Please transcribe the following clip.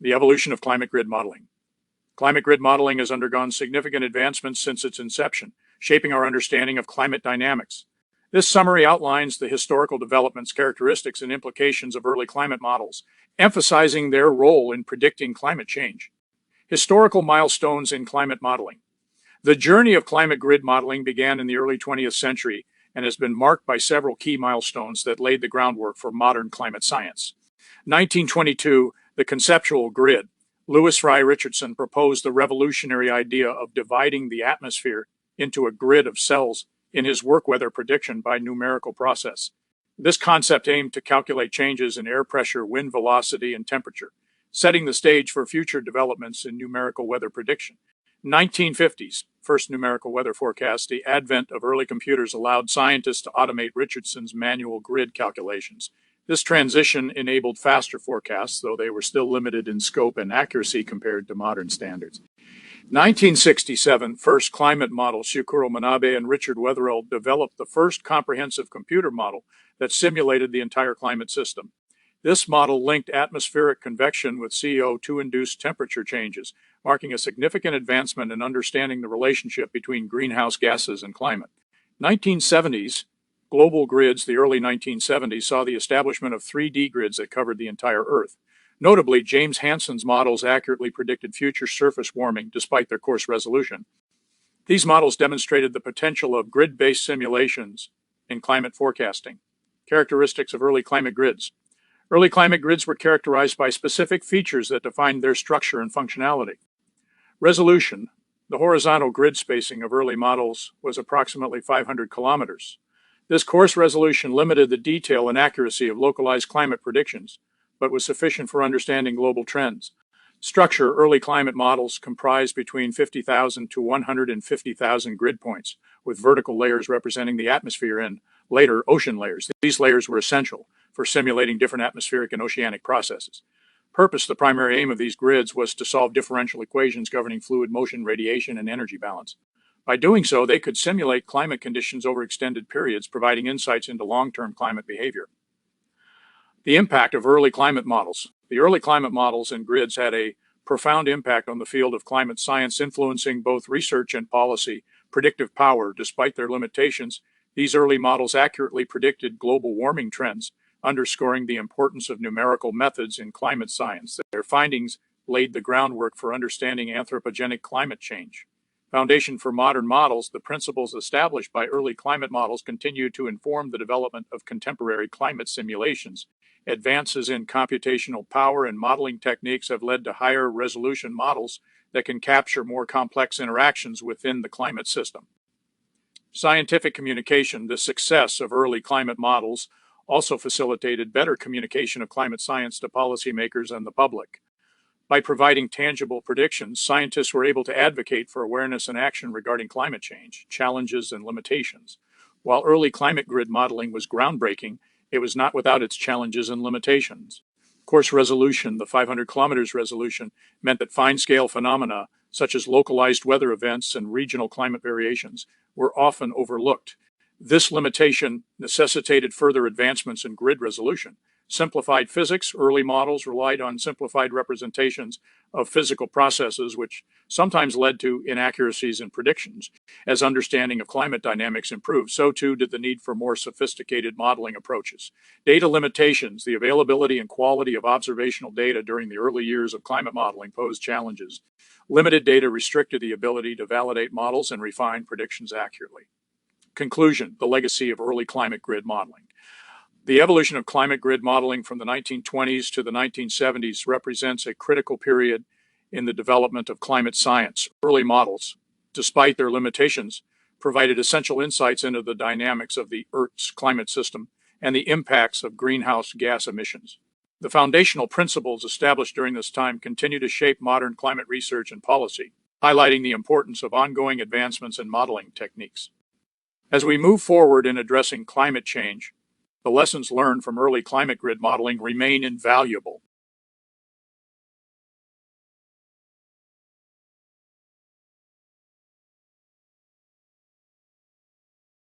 The evolution of climate grid modeling. Climate grid modeling has undergone significant advancements since its inception, shaping our understanding of climate dynamics. This summary outlines the historical developments, characteristics, and implications of early climate models, emphasizing their role in predicting climate change. Historical milestones in climate modeling. The journey of climate grid modeling began in the early 20th century and has been marked by several key milestones that laid the groundwork for modern climate science. 1922, the conceptual grid. Lewis Fry Richardson proposed the revolutionary idea of dividing the atmosphere into a grid of cells in his work weather prediction by numerical process. This concept aimed to calculate changes in air pressure, wind velocity, and temperature, setting the stage for future developments in numerical weather prediction. 1950s, first numerical weather forecast. The advent of early computers allowed scientists to automate Richardson's manual grid calculations. This transition enabled faster forecasts, though they were still limited in scope and accuracy compared to modern standards. 1967, first climate model. Syukuro, Manabe, and Richard Wetherald developed the first comprehensive computer model that simulated the entire climate system. This model linked atmospheric convection with CO2-induced temperature changes, marking a significant advancement in understanding the relationship between greenhouse gases and climate. 1970s, global grids. The early 1970s saw the establishment of 3D grids that covered the entire Earth. Notably, James Hansen's models accurately predicted future surface warming despite their coarse resolution. These models demonstrated the potential of grid-based simulations in climate forecasting. Characteristics of early climate grids. Early climate grids were characterized by specific features that defined their structure and functionality. Resolution. The horizontal grid spacing of early models was approximately 500 kilometers. This coarse resolution limited the detail and accuracy of localized climate predictions, but was sufficient for understanding global trends. Structure. Early climate models comprised between 50,000 to 150,000 grid points, with vertical layers representing the atmosphere and, later, ocean layers. These layers were essential for simulating different atmospheric and oceanic processes. Purpose. The primary aim of these grids was to solve differential equations governing fluid motion, radiation, and energy balance. By doing so, they could simulate climate conditions over extended periods, providing insights into long-term climate behavior. The impact of early climate models. The early climate models and grids had a profound impact on the field of climate science, influencing both research and policy. Predictive power. Despite their limitations, these early models accurately predicted global warming trends, underscoring the importance of numerical methods in climate science. Their findings laid the groundwork for understanding anthropogenic climate change. Foundation for modern models. The principles established by early climate models continue to inform the development of contemporary climate simulations. Advances in computational power and modeling techniques have led to higher resolution models that can capture more complex interactions within the climate system. Scientific communication. The success of early climate models also facilitated better communication of climate science to policymakers and the public. By providing tangible predictions, scientists were able to advocate for awareness and action regarding climate change, challenges, and limitations. While early climate grid modeling was groundbreaking, it was not without its challenges and limitations. Coarse resolution. The 500 kilometers resolution meant that fine-scale phenomena, such as localized weather events and regional climate variations, were often overlooked. This limitation necessitated further advancements in grid resolution. Simplified physics. Early models relied on simplified representations of physical processes, which sometimes led to inaccuracies in predictions. As understanding of climate dynamics improved, so too did the need for more sophisticated modeling approaches. Data limitations. The availability and quality of observational data during the early years of climate modeling posed challenges. Limited data restricted the ability to validate models and refine predictions accurately. Conclusion. The legacy of early climate grid modeling. The evolution of climate grid modeling from the 1920s to the 1970s represents a critical period in the development of climate science. Early models, despite their limitations, provided essential insights into the dynamics of the Earth's climate system and the impacts of greenhouse gas emissions. The foundational principles established during this time continue to shape modern climate research and policy, highlighting the importance of ongoing advancements in modeling techniques. As we move forward in addressing climate change, the lessons learned from early climate grid modeling remain invaluable.